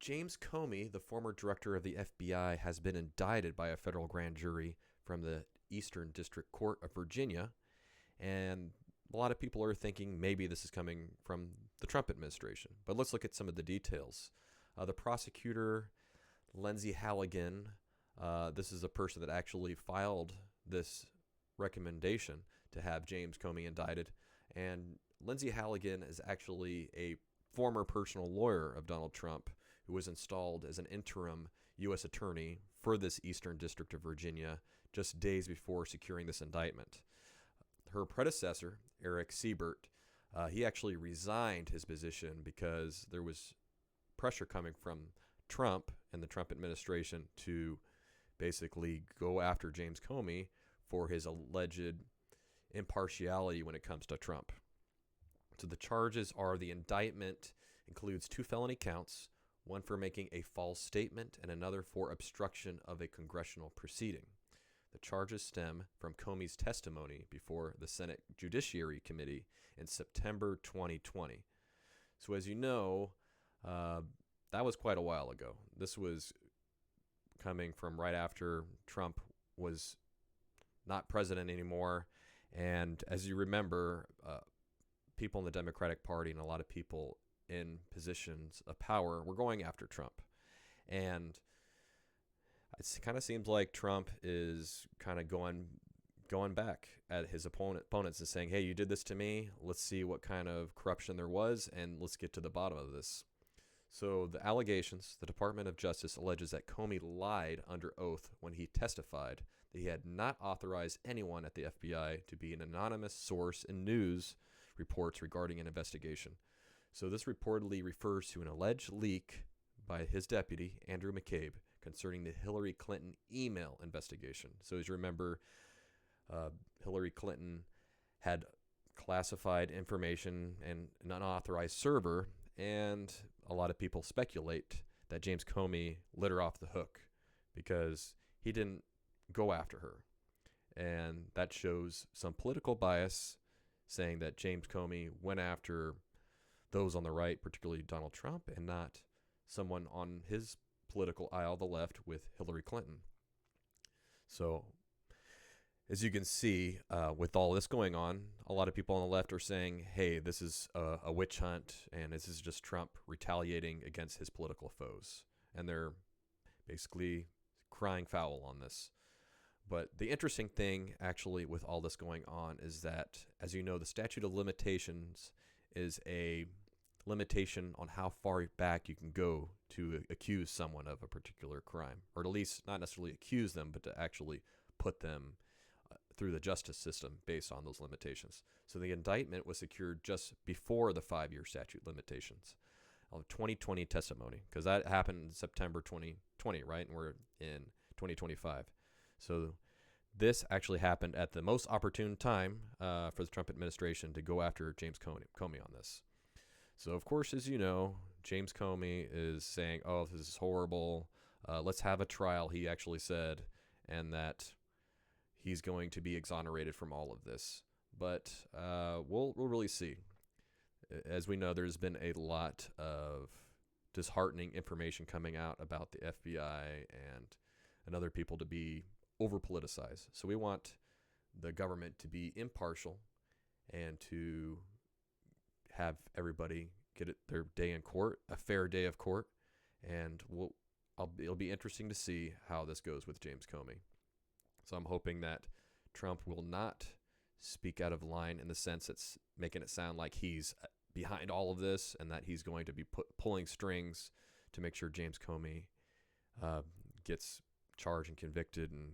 James Comey, the former director of the FBI, has been indicted by a federal grand jury from the Eastern District Court of Virginia. And a lot of people are thinking maybe this is coming from the Trump administration. But let's look at some of the details. The prosecutor, Lindsay Halligan, this is a person that actually filed this recommendation to have James Comey indicted. And Lindsay Halligan is actually a former personal lawyer of Donald Trump who was installed as an interim U.S. attorney for this Eastern District of Virginia just days before securing this indictment. Her predecessor, Eric Siebert, he actually resigned his position because there was pressure coming from Trump and the Trump administration to basically go after James Comey for his alleged impartiality when it comes to Trump. So the charges are: the indictment includes 2 felony counts, one for making a false statement and another for obstruction of a congressional proceeding. The charges stem from Comey's testimony before the Senate Judiciary Committee in September 2020. So as you know, that was quite a while ago. This was coming from right after Trump was not president anymore. And as you remember, people in the Democratic Party and a lot of people in positions of power were going after Trump. And it kind of seems like Trump is kind of going back at his opponents and saying, hey, you did this to me. Let's see what kind of corruption there was, and let's get to the bottom of this. So the allegations: the Department of Justice alleges that Comey lied under oath when he testified that he had not authorized anyone at the FBI to be an anonymous source in news reports regarding an investigation. So this reportedly refers to an alleged leak by his deputy, Andrew McCabe, concerning the Hillary Clinton email investigation. So as you remember, Hillary Clinton had classified information in an unauthorized server, and a lot of people speculate that James Comey let her off the hook because he didn't go after her. And that shows some political bias, saying that James Comey went after those on the right, particularly Donald Trump, and not someone on his political aisle, the left, with Hillary Clinton. So as you can see, with all this going on, a lot of people on the left are saying, hey, this is a witch hunt, and this is just Trump retaliating against his political foes. And they're basically crying foul on this. But the interesting thing, actually, with all this going on is that, as you know, the statute of limitations is a limitation on how far back you can go to accuse someone of a particular crime, or at least not necessarily accuse them, but to actually put them through the justice system based on those limitations. So the indictment was secured just before the 5-year statute limitations of 2020 testimony, because that happened in September 2020, right? And we're in 2025. So this actually happened at the most opportune time for the Trump administration to go after James Comey on this. So, of course, as you know, James Comey is saying, oh, this is horrible. Let's have a trial, he actually said, and that he's going to be exonerated from all of this. But we'll really see. As we know, there's been a lot of disheartening information coming out about the FBI and other people to be over-politicized. So we want the government to be impartial and to have everybody get their day in court, a fair day of court, and it'll be interesting to see how this goes with James Comey. So I'm hoping that Trump will not speak out of line in the sense that's making it sound like he's behind all of this and that he's going to be pulling strings to make sure James Comey gets charged and convicted and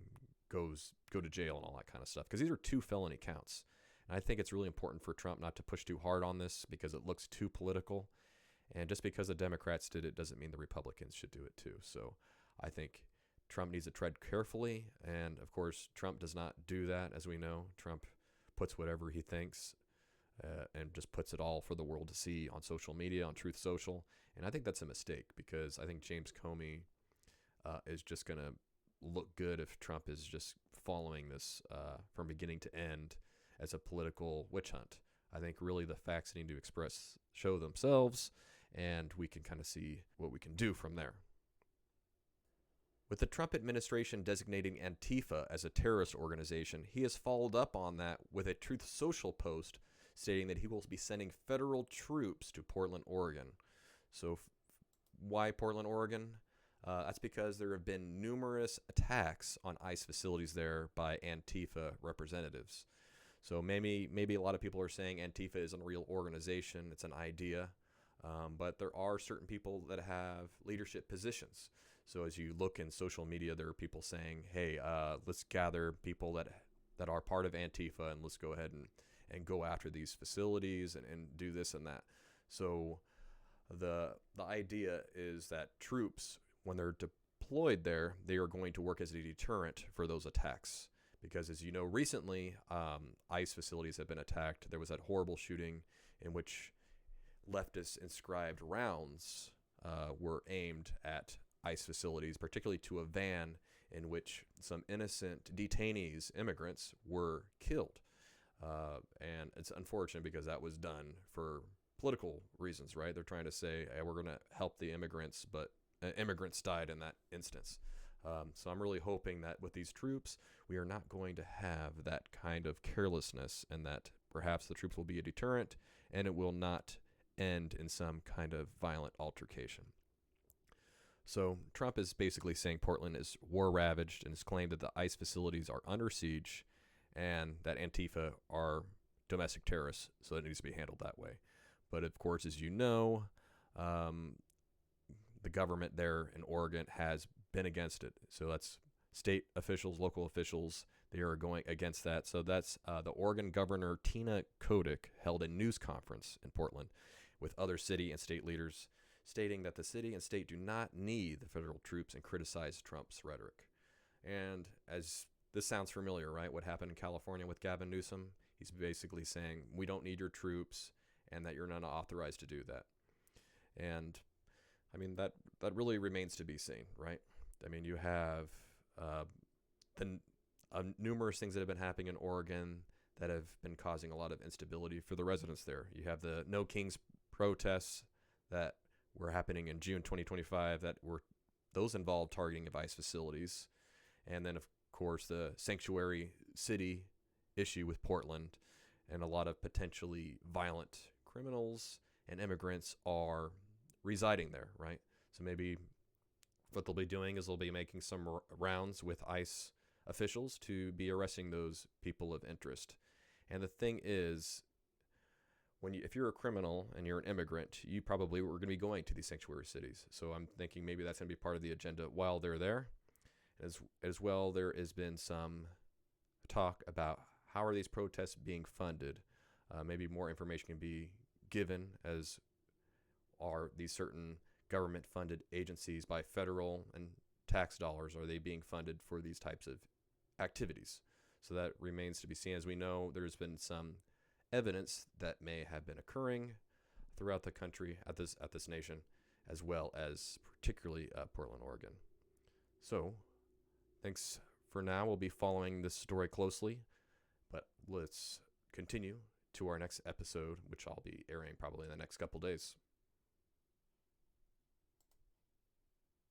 go to jail and all that kind of stuff. Because these are 2 felony counts. And I think it's really important for Trump not to push too hard on this because it looks too political. And just because the Democrats did it doesn't mean the Republicans should do it too. So I think Trump needs to tread carefully. And, of course, Trump does not do that, as we know. Trump puts whatever he thinks and just puts it all for the world to see on social media, on Truth Social. And I think that's a mistake because I think James Comey is just going to look good if Trump is just following this from beginning to end as a political witch hunt. I think really the facts need to show themselves, and we can kind of see what we can do from there. With the Trump administration designating Antifa as a terrorist organization, he has followed up on that with a Truth Social post stating that he will be sending federal troops to Portland, Oregon. So why Portland, Oregon? That's because there have been numerous attacks on ICE facilities there by Antifa representatives. So maybe a lot of people are saying Antifa isn't a real organization, it's an idea, but there are certain people that have leadership positions. So as you look in social media, there are people saying, hey, let's gather people that are part of Antifa and let's go ahead and go after these facilities and do this and that. So the idea is that troops, when they're deployed there, they are going to work as a deterrent for those attacks. Because as you know, recently, ICE facilities have been attacked. There was that horrible shooting in which leftist-inscribed rounds were aimed at ICE facilities, particularly to a van in which some innocent detainees, immigrants, were killed. And it's unfortunate because that was done for political reasons, right? They're trying to say, hey, we're going to help the immigrants, but immigrants died in that instance. So I'm really hoping that with these troops, we are not going to have that kind of carelessness, and that perhaps the troops will be a deterrent and it will not end in some kind of violent altercation. So Trump is basically saying Portland is war-ravaged and has claimed that the ICE facilities are under siege and that Antifa are domestic terrorists, so it needs to be handled that way. But of course, as you know, the government there in Oregon has been against it. So that's state officials, local officials, they are going against that. So that's the Oregon Governor Tina Kotek held a news conference in Portland with other city and state leaders, stating that the city and state do not need the federal troops and criticize Trump's rhetoric. And as this sounds familiar, right? What happened in California with Gavin Newsom? He's basically saying, we don't need your troops and that you're not authorized to do that. And I mean, that really remains to be seen, right? I mean, you have numerous things that have been happening in Oregon that have been causing a lot of instability for the residents there. You have the No Kings protests that were happening in June 2025 those involved targeting of ICE facilities. And then, of course, the sanctuary city issue with Portland, and a lot of potentially violent criminals and immigrants are residing there, right? So maybe what they'll be doing is they'll be making some rounds with ICE officials to be arresting those people of interest. And the thing is, if you're a criminal and you're an immigrant, you probably were going to be going to these sanctuary cities. So I'm thinking maybe that's going to be part of the agenda while they're there. As well, there has been some talk about how are these protests being funded. Maybe more information can be given, as are these certain government-funded agencies by federal and tax dollars, are they being funded for these types of activities? So that remains to be seen. As we know, there's been some evidence that may have been occurring throughout the country, at this nation, as well as particularly Portland, Oregon. So thanks for now. We'll be following this story closely, but let's continue to our next episode, which I'll be airing probably in the next couple days.